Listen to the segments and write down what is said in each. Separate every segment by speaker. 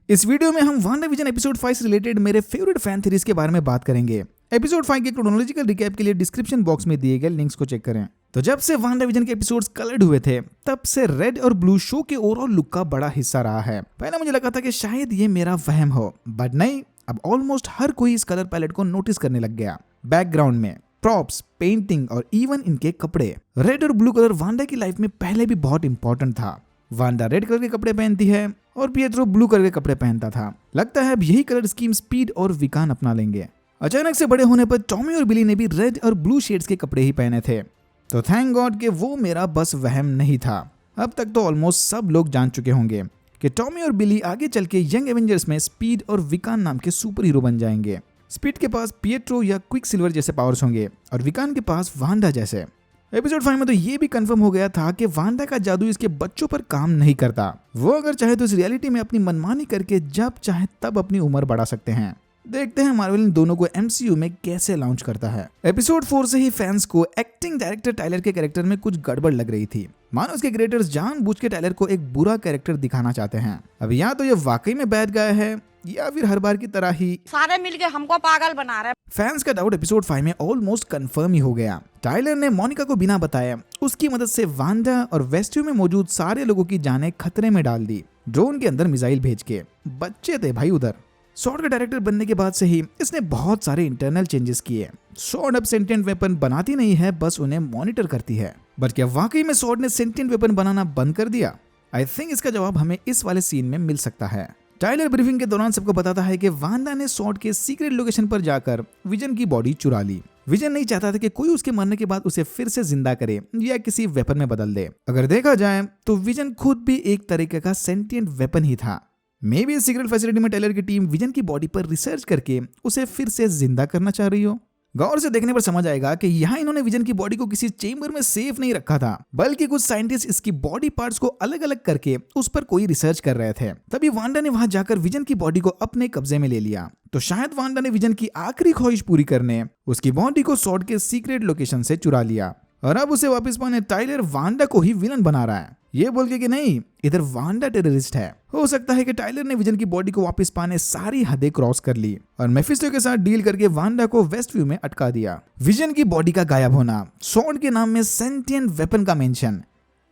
Speaker 1: इस वीडियो में हम वांडाविजन एपिसोड 5 से रिलेटेड मेरे फेवरेट फैन थ्योरीज के बारे में बात करेंगे। एपिसोड 5 के क्रोनोलॉजिकल रिकैप के लिए डिस्क्रिप्शन बॉक्स में दिए गए लिंक्स को चेक करें। तो जब से वांडाविजन के एपिसोड्स कलर्ड हुए थे तब से रेड और ब्लू शो के ओवरऑल लुक का बड़ा हिस्सा रहा है। पहले मुझे लगा था कि शायद ये मेरा वहम हो, बट नहीं, अब ऑलमोस्ट हर कोई इस कलर पैलेट को नोटिस करने लग गया। बैकग्राउंड में प्रॉप्स, पेंटिंग और इवन इनके कपड़े। रेड और ब्लू कलर वांडा की लाइफ में पहले भी बहुत इंपॉर्टेंट था। वांडा रेड कलर के कपड़े पहनती है और पिएट्रो ब्लू कलर के कपड़े पहनता था। लगता है अब यही कलर स्कीम स्पीड और विकान अपना लेंगे। अचानक से बड़े होने पर टॉमी और बिली ने भी रेड और ब्लू शेड्स के कपड़े ही पहने थे। तो थैंक गॉड कि वो मेरा बस वहम नहीं था। अब तक तो ऑलमोस्ट सब लोग जान चुके होंगे कि टॉमी और बिली आगे चल के यंग एवेंजर्स में स्पीड और विकान नाम के सुपर हीरो बन जाएंगे। स्पीड के पास पिएट्रो या क्विक सिल्वर जैसे पावर्स होंगे और विकान के पास वांडा जैसे। एपिसोड 5 में तो ये भी कंफर्म हो गया था कि वांडा का जादू इसके बच्चों पर काम नहीं करता। वो अगर चाहे तो इस रियलिटी में अपनी मनमानी करके जब चाहे तब अपनी उम्र बढ़ा सकते हैं। देखते हैं मार्वल इन दोनों को एमसीयू में कैसे लॉन्च करता है। एपिसोड 4 से ही फैंस को एक्टिंग डायरेक्टर टाइलर के कैरेक्टर में कुछ गड़बड़ लग रही थी। मानो उसके क्रिएटर्स जानबूझ के टाइलर को एक बुरा कैरेक्टर दिखाना चाहते हैं। अब या तो ये वाकई में बैड गाय है या फिर हर बार की तरह ही
Speaker 2: सारे मिलके हमको पागल बना रहे।
Speaker 1: फैंस का डाउट एपिसोड 5 में ऑलमोस्ट कंफर्म ही हो गया। टाइलर ने मोनिका को बिना बताए उसकी मदद से वांडा और वेस्ट्यू में मौजूद सारे लोगों की जानें खतरे में डाल दी, ड्रोन के अंदर मिसाइल भेज के। बच्चे थे भाई उधर। सॉर्ड का डायरेक्टर बनने के बाद से ही इसने बहुत सारे इंटरनल चेंजेस किए। सॉर्ड अब सेंटिएंट वेपन बनाती नहीं है, बस उन्हें मॉनिटर करती है। बट क्या वाकई में सॉर्ड ने सेंटिएंट वेपन बनाना बंद कर दिया? आई थिंक इसका जवाब हमें इस वाले सीन में मिल सकता है। टाइलर ब्रीफिंग के दौरान सबको बताता है कि वांडा ने सॉर्ड के सीक्रेट लोकेशन पर जाकर विजन की बॉडी चुरा ली। विजन नहीं चाहता था कि कोई उसके मरने के बाद उसे फिर से जिंदा करे या किसी वेपन में बदल दे। अगर देखा जाए तो विजन खुद भी एक तरीके का सेंटिएंट वेपन ही था। मे बी सीक्रेट फैसिलिटी में टाइलर की टीम विजन की बॉडी पर रिसर्च करके उसे फिर से जिंदा करना चाह रही हो। गौर से देखने पर समझ आएगा कि यहाँ इन्होंने विजन की बॉडी को किसी चेम्बर में सेफ नहीं रखा था, बल्कि कुछ साइंटिस्ट इसकी बॉडी पार्ट्स को अलग अलग करके उस पर कोई रिसर्च कर रहे थे। तभी वांडा ने वहां जाकर विजन की बॉडी को अपने कब्जे में ले लिया। तो शायद वांडा ने विजन की आखिरी ख्वाहिश पूरी करने उसकी बॉडी को सॉर्ड के सीक्रेट लोकेशन से चुरा लिया और अब उसे वापस पाने टाइलर वांडा को ही विलन बना रहा है, ये बोल के कि नहीं, इधर वांडा टेररिस्ट है। हो सकता है कि टाइलर ने विजन की बॉडी को वापस पाने सारी हदें क्रॉस कर ली और मेफिस्टो के साथ डील करके वांडा को वेस्ट व्यू में अटका दिया। विजन की बॉडी का गायब होना, सॉर्ड के नाम में सेंटिएंट वेपन का मेंशन,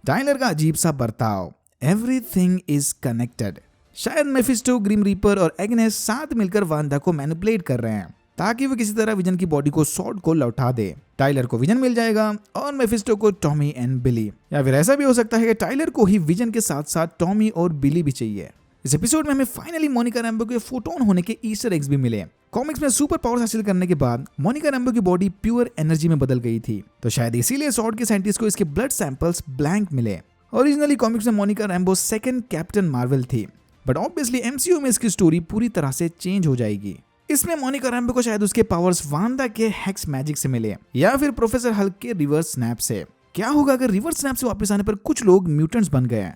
Speaker 1: टाइलर का अजीब सा बर्ताव, एवरीथिंग इज कनेक्टेड। शायद मेफिस्टो, ग्रिम रीपर और एग्नेस साथ मिलकर वांडा को मैनिपुलेट कर रहे हैं ताकि वो किसी तरह विजन की बॉडी को सॉर्ड को लौटा दे। टाइलर को विजन मिल जाएगा और मेफिस्टो को टॉमी एंड बिली। या फिर ऐसा भी हो सकता है कि टाइलर को ही विजन के साथ साथ टॉमी और बिली भी चाहिए। इस एपिसोड में हमें फाइनली मोनिका रैम्बो के फोटोन होने के ईस्टर एग्स भी मिले। कॉमिक्स में सुपर पावर्स हासिल करने के बाद मोनिका रैम्बो की बॉडी प्योर एनर्जी में बदल गई थी, तो शायद इसीलिए सॉर्ड के साइंटिस्ट को इसके ब्लड सैंपल्स ब्लैंक मिले। ओरिजिनली कॉमिक्स में Monika Rambo second captain Marvel थी, बट ऑब्वियसली एमसीयू में इसकी स्टोरी पूरी तरह से चेंज हो जाएगी। इसमें मोनिका रैम्बो को शायद उसके पावर्स वांडा के हेक्स मैजिक से मिले या फिर प्रोफेसर हल्क के रिवर्स स्नैप से। क्या होगा अगर रिवर्स स्नैप से वापस आने पर कुछ लोग म्यूटेंट्स बन गए?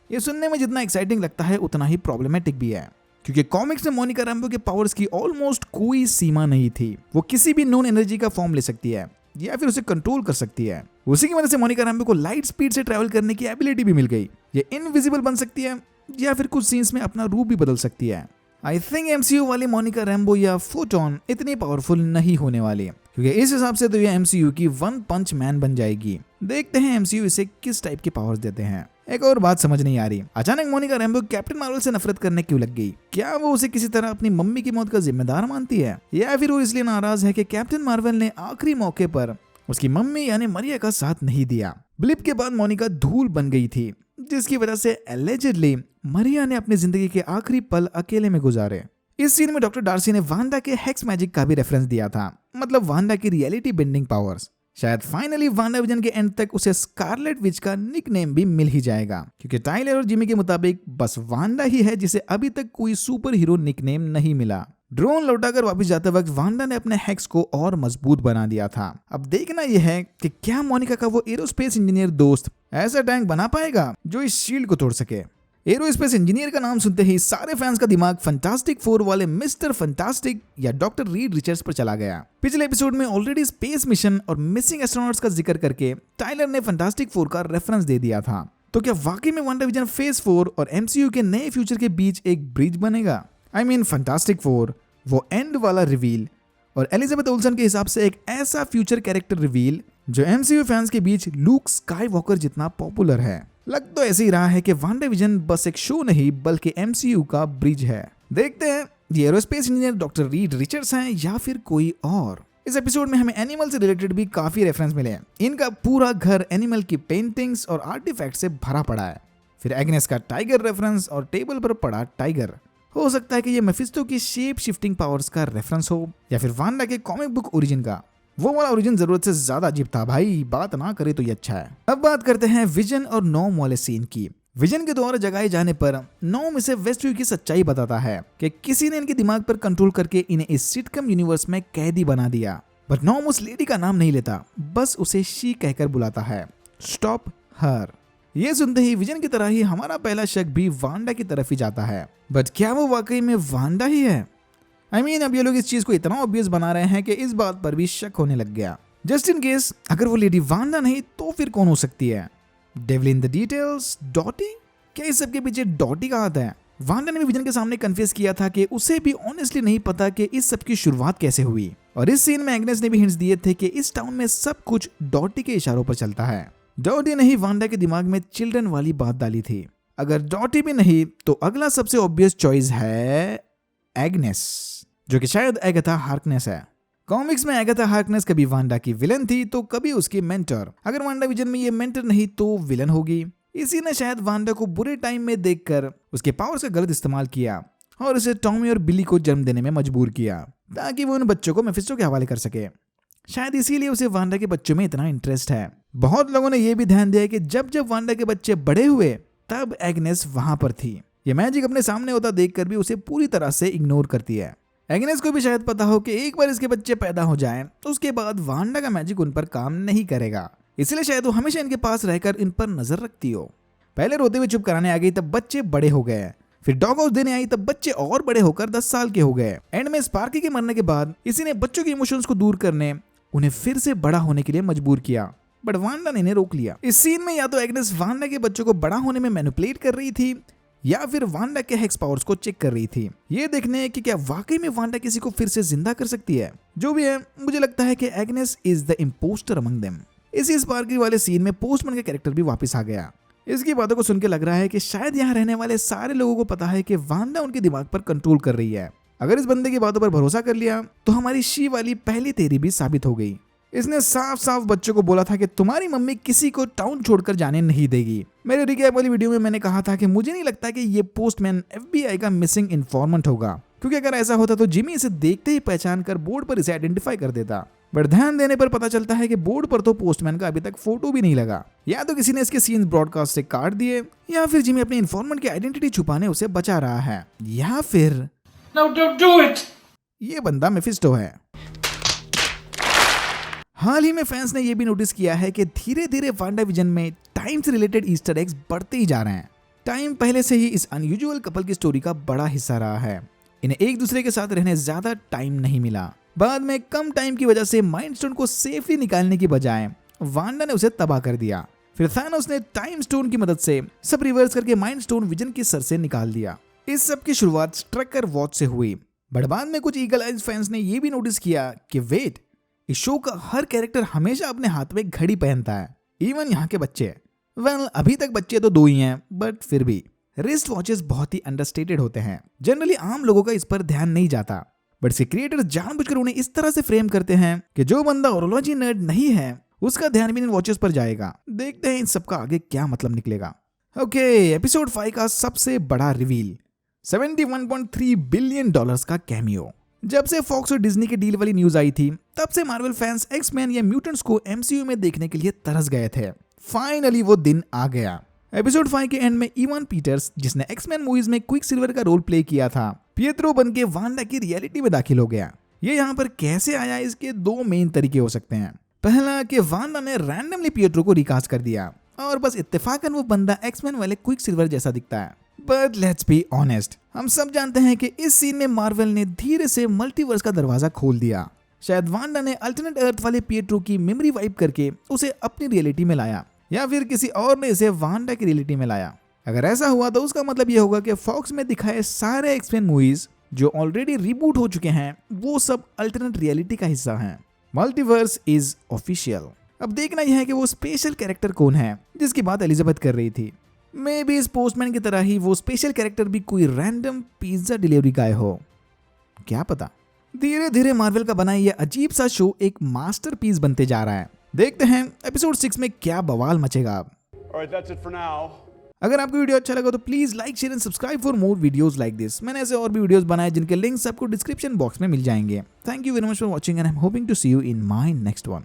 Speaker 1: ये सुनने में जितना एक्साइटिंग लगता है उतना ही प्रॉब्लमेटिक भी है, क्योंकि कॉमिक्स में मोनिका रैम्बो के पावर्स की ऑलमोस्ट कोई सीमा नहीं थी। वो किसी भी नॉन एनर्जी का फॉर्म ले सकती है या फिर उसे कंट्रोल कर सकती है। उसी की वजह से मोनिका रैम्बो को लाइट स्पीड से ट्रैवल करने की एबिलिटी भी मिल गई। ये इनविजिबल बन सकती है या फिर कुछ सीन्स में अपना रूप भी बदल सकती है। आई थिंक एमसीयू वाली मोनिका रैम्बो या फोटोन इतनी पावरफुल नहीं होने वाली, क्योंकि इस हिसाब से तो ये एमसीयू की वन पंच मैन बन जाएगी। देखते हैं एमसीयू इसे किस टाइप के पावर्स देते हैं। एक और बात समझ नहीं आ रही, अचानक मोनिका रैम्बो कैप्टन मार्वल से नफरत करने क्यों लग गई? क्या वो उसे किसी तरह अपनी मम्मी की मौत का जिम्मेदार मानती है, या फिर वो इसलिए नाराज है कि कैप्टन मार्वल ने आखिरी मौके पर उसकी मम्मी यानी मरिया का साथ नहीं दिया? ब्लिप के बाद मोनिका धूल बन गई थी, जिसकी वजह से एलिजिडली मरिया ने अपनी जिंदगी के आखिरी पल अकेले में गुजारे। इस सीन में डॉक्टर डार्सी ने वांडा के हेक्स मैजिक का भी रेफरेंस दिया था, मतलब वांडा की रियलिटी बेंडिंग पावर्स। शायद फाइनली वांडा विजन के एंड तक उसे स्कारलेट विच का निकनेम भी मिल ही जाएगा, क्योंकि टाइलर और जिमी के मुताबिक बस वांडा ही है जिसे अभी तक कोई सुपर हीरो निकनेम नहीं मिला। ड्रोन लौटाकर वापस जाते वक्त वांडा ने अपने हेक्स को और मजबूत बना दिया था। अब देखना यह है कि क्या मोनिका का वो एरोस्पेस इंजीनियर दोस्त ऐसा टैंक बना पाएगा जो इस शील्ड को तोड़ सके। एरोस्पेस इंजीनियर का नाम सुनते ही सारे फैंस का दिमाग फंटास्टिक 4 वाले मिस्टर फंटास्टिक या डॉक्टर रीड रिचर्ड्स पर चला गया। पिछले एपिसोड में ऑलरेडी स्पेस मिशन और मिसिंग एस्ट्रोनॉट्स का जिक्र करके टाइलर ने फंटास्टिक 4 का रेफरेंस दे दिया था। तो क्या वाकई में वांडा विजन फेज 4 और MCU के नए फ्यूचर के बीच एक ब्रिज बनेगा? आई मीन फैंटास्टिक 4, वो एंड वाला रिवील और एलिजाबेथ ओल्सन के हिसाब से एक ऐसा फ्यूचर कैरेक्टर रिवील जो MCU फैंस के बीच लूक स्काईवॉकर जितना पॉपुलर है। लग तो ऐसे ही रहा है कि वांडा विजन बस एक शो नहीं बल्कि MCU का ब्रिज है। देखते हैं ये aerospace engineer doctor Reed Richards हैं या फिर कोई और। इस एपिसोड में हमें एनिमल से रिलेटेड भी काफी रेफरेंस मिले हैं। इनका पूरा घर एनिमल की पेंटिंग्स और आर्टिफैक्ट से भरा पड़ा है। फिर एग्नेस का टाइगर रेफरेंस और टेबल पर पड़ा टाइगर। हो सकता है कि ये मेफिस्टो की शेप शिफ्टिंग पावर्स का रेफरेंस हो या फिर वांडा के कॉमिक बुक ओरिजिन का। वो वाला ओरिजिन जरूरत से ज्यादा अजीब था भाई, बात ना करे तो ये अच्छा है। अब बात करते हैं विजन और नॉम वाले सीन की। विजन के द्वारा जगाए जाने पर नॉम इसे वेस्टव्यू की सच्चाई बताता है कि किसी ने इनके दिमाग पर कंट्रोल करके इन्हें इस सिटकम यूनिवर्स में कैदी बना दिया। बट नॉम उस लेडी का नाम नहीं लेता, बस उसे शी कहकर बुलाता है, स्टॉप हर। ये सुनते ही विजन की तरह ही हमारा पहला शक भी वांडा की तरफ ही जाता है। बट क्या वो वाकई में वांडा ही है? आई मीन अब ये लोग इस चीज को इतना ऑब्वियस बना रहे हैं कि इस बात पर भी शक होने लग गया। जस्ट इन केस अगर वो लेडी वांडा नहीं तो फिर कौन हो सकती है? Devil in the details, Dotty? क्या इस सब के पीछे डॉटी का हाथ है? वांडा ने भी विजन के सामने कन्फेस किया था कि उसे भी ऑनेस्टली नहीं पता कि इस सब की शुरुआत कैसे हुई। और इस सीन में एग्नेस ने भी हिंट्स दिए थे कि इस टाउन में सब कुछ डॉटी के इशारों पर चलता है। डॉटी ने ही वांडा के दिमाग में चिल्ड्रन वाली बात डाली थी। अगर डॉटी भी नहीं तो अगला सबसे ऑब्वियस चॉइस है एग्नेस, जो कि शायद एगाथा हार्कनेस है। कॉमिक्स में एगाथा हार्कनेस कभी वांडा की विलन थी तो कभी उसकी मेंटर। अगर वांडा विजन में ये मेंटर नहीं तो विलन होगी। इसी ने शायद वांडा को बुरे टाइम में देखकर उसके पावर्स का गलत इस्तेमाल किया और उसे टॉमी और बिली को जन्म देने में मजबूर किया ताकि वो उन बच्चों को मेफिस्टो के हवाले कर सके। शायद इसीलिए उसे वांडा के बच्चों में इतना इंटरेस्ट है। बहुत लोगों ने यह भी ध्यान दिया कि जब जब वांडा के बच्चे बड़े हुए तब एग्नेस वहां पर थी। ये मैजिक अपने सामने होता देखकर भी उसे पूरी तरह से इग्नोर करती है। एग्नेस को भी शायद पता हो कि एक बार इसके बच्चे पैदा हो जाएं तो उसके बाद वांडा का मैजिक उन पर काम नहीं करेगा, इसलिए शायद वो हमेशा इनके पास रहकर इन पर नजर रखती हो। पहले रोते हुए चुप कराने आ गई तब बच्चे बड़े हो गए, फिर डॉग हाउस देने आई तब बच्चे और बड़े होकर 10 साल के हो गए। एंड में स्पार्की के मरने के बाद इसी ने बच्चों के इमोशंस को दूर करने उन्हें फिर से बड़ा होने के लिए मजबूर किया, बट वांडा ने इन्हें रोक लिया। इस सीन में या तो एग्नेस वांडा के बच्चों को बड़ा होने में मैनिपुलेट कर रही थी या फिर वांडा के हेक्स पावर्स को चेक कर रही थी, ये देखने कि क्या वाकई में वांडा किसी को फिर से जिंदा कर सकती है। जो भी है, मुझे लगता है कि Agnes is the impostor among them. इसी स्पार्की वाले सीन में पोस्टमैन का कैरेक्टर भी वापस आ गया। इसकी बातों को सुन के लग रहा है कि शायद यहाँ रहने वाले सारे लोगों को पता है कि वांडा उनके दिमाग पर कंट्रोल कर रही है। अगर इस बंदे की बातों पर भरोसा कर लिया तो हमारी शी वाली पहली थ्योरी भी साबित हो गई। इसने साफ साफ बच्चों को बोला था कि तुम्हारी मम्मी किसी को टाउन छोड़कर जाने नहीं देगी। मेरे रिकैप वाली वीडियो में मैंने कहा था कि मुझे नहीं लगता कि ये पोस्टमैन FBI का मिसिंग इन्फॉर्मेंट होगा, क्योंकि अगर ऐसा होता तो जिमी इसे देखते ही पहचान कर बोर्ड पर इसे आइडेंटिफाई कर देता। बट ध्यान देने पर पता चलता है कि बोर्ड पर तो पोस्टमैन का अभी तक फोटो भी नहीं लगा। या तो किसी ने इसके सीन्स ब्रॉडकास्ट से काट दिए या फिर जिमी अपने इन्फॉर्मेंट की आइडेंटिटी छुपाने उसे बचा रहा है, या फिर ये बंदा मेफिस्टो है। हाल ही में फैंस ने यह भी नोटिस किया है कि धीरे धीरे वांडा विजन में टाइम से रिलेटेड ईस्टर एग्स बढ़ते ही जा रहे हैं। टाइम पहले से ही इस अनयूजुअल कपल की स्टोरी का बड़ा हिस्सा रहा है। इन्हें एक दूसरे के साथ रहने ज्यादा टाइम नहीं मिला। बाद में कम टाइम की वजह से माइंड स्टोन को सेफली निकालने की बजाय वांडा ने उसे तबाह कर दिया। फिर थानोस ने टाइम स्टोन की मदद से सब रिवर्स करके माइंड स्टोन विजन के सर से निकाल दिया। इस सब की शुरुआत स्ट्रकर वॉच से हुई, बट बाद में कुछ ईगल आइज फैंस ने यह भी नोटिस किया कि वेट, इस शो का हर कैरेक्टर हमेशा अपने हाथ में घड़ी पहनता है, इवन यहाँ के बच्चे। वेल, अभी तक बच्चे तो 2 ही हैं, बट फिर भी रिस्ट वॉचेस बहुत ही अंडरस्टेटेड होते हैं। जनरली आम लोगों का इस पर ध्यान नहीं जाता, बट इसके क्रिएटर्स जानबूझकर उन्हें इस तरह से फ्रेम करते हैं कि जो बंदा ओरोलॉजी नर्ड नहीं है उसका ध्यान भी इन वॉचेस पर जाएगा। देखते हैं इन सबका आगे क्या मतलब निकलेगा। ओके, एपिसोड 5 का सबसे बड़ा रिवील, $71.3 बिलियन का कैमियो। जब से फॉक्स और डिज्नी की डील वाली न्यूज आई थी तब से मार्वल फैंस एक्समैन या म्यूटेंट्स को MCU में देखने के लिए तरस गए थे। फाइनली वो दिन आ गया। एपिसोड 5 के एंड में इवान पीटर्स, जिसने एक्समैन मूवीज में क्विक सिल्वर का रोल प्ले किया था, पिएट्रो बन के वांडा की रियलिटी में दाखिल हो गया। ये यहाँ पर कैसे आया, इसके 2 मेन तरीके हो सकते हैं। पहला कि वांडा ने रैंडमली पिएट्रो को रिकास्ट कर दिया और बस इत्तेफाकन वो बंदा एक्समैन वाले क्विक सिल्वर जैसा दिखता है। बट लेट्स बी ऑनेस्ट, हम सब जानते हैं कि इस सीन में मार्वल ने धीरे से मल्टीवर्स का दरवाजा खोल दिया। शायद वांडा ने अल्टरनेट अर्थ वाले पिएट्रो की मेमोरी वाइप करके उसे अपनी रियलिटी में लाया। या फिर किसी और ने इसे वांडा की रियलिटी में लाया। अगर ऐसा हुआ तो उसका मतलब ये होगा कि फॉक्स में दिखाए सारे एक्समेन मूवीज जो ऑलरेडी रिबूट हो चुके हैं वो सब अल्टरनेट रियलिटी का हिस्सा हैं। Multiverse is official. अब देखना यह है कि वो स्पेशल कैरेक्टर कौन है जिसकी बात एलिजाबेथ कर रही थी। मे बी इस पोस्टमैन की तरह ही वो स्पेशल कैरेक्टर भी कोई रैंडम पिज्जा डिलीवरी गाय हो, क्या पता। धीरे धीरे मार्वल का बना यह अजीब सा शो एक मास्टरपीस बनते जा रहा है। देखते हैं एपिसोड 6 में क्या बवाल मचेगा अब।
Speaker 3: Alright, that's it for now.
Speaker 1: अगर आपको वीडियो अच्छा लगा तो please like share and subscribe for more videos like this. मैंने ऐसे और भी वीडियोस बनाए जिनके लिंक्स आपको डिस्क्रिप्शन बॉक्स में मिल जाएंगे। Thank you very much for watching and I am hoping to see you in my next one.